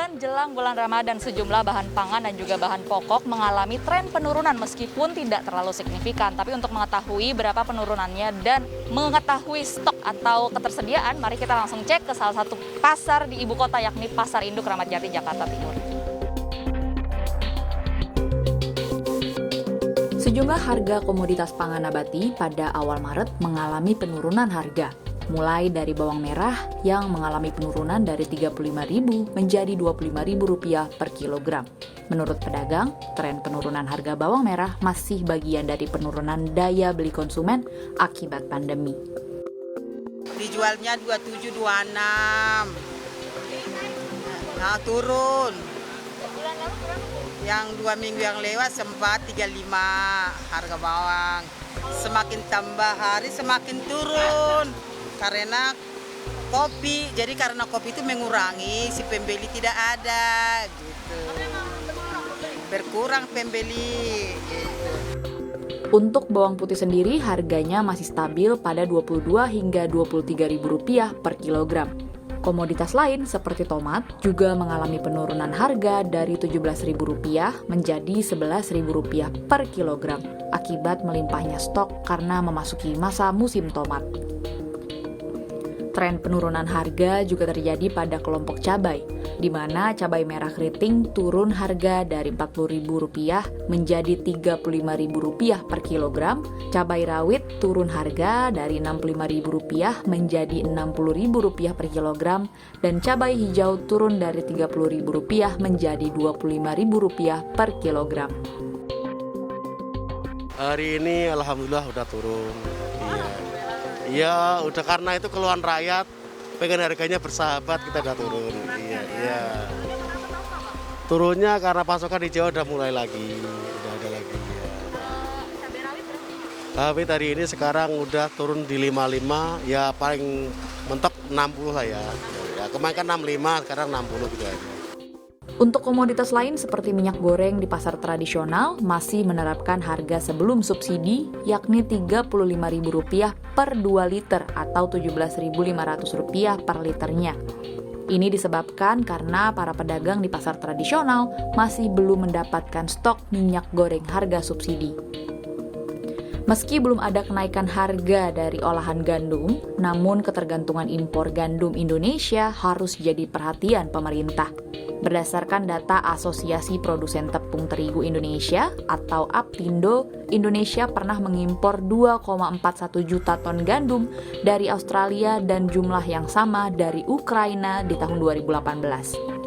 bulan jelang bulan Ramadan, sejumlah bahan pangan dan juga bahan pokok mengalami tren penurunan meskipun tidak terlalu signifikan. Tapi untuk mengetahui berapa penurunannya dan mengetahui stok atau ketersediaan, mari kita langsung cek ke salah satu pasar di ibu kota, yakni Pasar Induk Ramat Jati, Jakarta Timur. Sejumlah harga komoditas pangan nabati pada awal Maret mengalami penurunan harga. Mulai dari bawang merah yang mengalami penurunan dari Rp35.000 menjadi Rp25.000 per kilogram. Menurut pedagang, tren penurunan harga bawang merah masih bagian dari penurunan daya beli konsumen akibat pandemi. Dijualnya 27, 26. Nah, turun. Yang 2 minggu yang lewat sempat 35 harga bawang. Semakin tambah hari semakin turun. Karena kopi, jadi karena kopi itu mengurangi, si pembeli tidak ada, gitu. Berkurang pembeli, gitu. Untuk bawang putih sendiri, harganya masih stabil pada Rp22 hingga Rp23.000 per kilogram. Komoditas lain seperti tomat juga mengalami penurunan harga dari Rp17.000 menjadi Rp11.000 per kilogram akibat melimpahnya stok karena memasuki masa musim tomat. Tren penurunan harga juga terjadi pada kelompok cabai, di mana cabai merah keriting turun harga dari Rp40.000 menjadi Rp35.000 per kilogram, cabai rawit turun harga dari Rp65.000 menjadi Rp60.000 per kilogram, dan cabai hijau turun dari Rp30.000 menjadi Rp25.000 per kilogram. Hari ini alhamdulillah udah turun. Iya, udah karena itu keluhan rakyat, pengen harganya bersahabat, kita udah turun. Iya. Turunnya karena pasokan di Jawa udah mulai lagi, udah ada lagi. Ya. Rawit hari ini sekarang udah turun di 55, ya paling mentok 60 lah ya. Ya kemarin kan 65, sekarang 60 gitu aja. Untuk komoditas lain seperti minyak goreng di pasar tradisional masih menerapkan harga sebelum subsidi, yakni Rp35.000 per 2 liter atau Rp17.500 per liternya. Ini disebabkan karena para pedagang di pasar tradisional masih belum mendapatkan stok minyak goreng harga subsidi. Meski belum ada kenaikan harga dari olahan gandum, namun ketergantungan impor gandum Indonesia harus jadi perhatian pemerintah. Berdasarkan data Asosiasi Produsen Tepung Terigu Indonesia atau APTINDO, Indonesia pernah mengimpor 2,41 juta ton gandum dari Australia dan jumlah yang sama dari Ukraina di tahun 2018.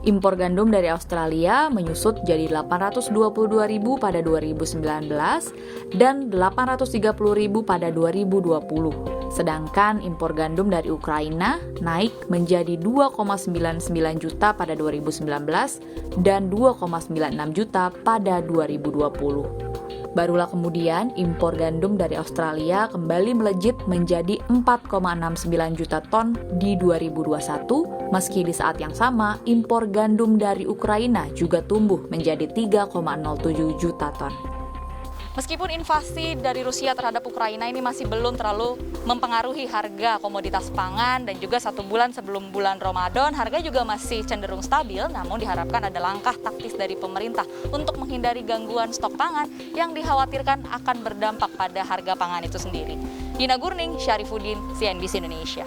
Impor gandum dari Australia menyusut jadi 822.000 pada 2019 dan 830.000 pada 2020. Sedangkan impor gandum dari Ukraina naik menjadi 2,99 juta pada 2019 dan 2,96 juta pada 2020. Barulah kemudian impor gandum dari Australia kembali melejit menjadi 4,69 juta ton di 2021, meski di saat yang sama impor gandum dari Ukraina juga tumbuh menjadi 3,07 juta ton. Meskipun invasi dari Rusia terhadap Ukraina ini masih belum terlalu mempengaruhi harga komoditas pangan dan juga 1 bulan sebelum bulan Ramadan, harga juga masih cenderung stabil, namun diharapkan ada langkah taktis dari pemerintah untuk menghindari gangguan stok pangan yang dikhawatirkan akan berdampak pada harga pangan itu sendiri. Dina Gurning, Syarifuddin, CNBC Indonesia.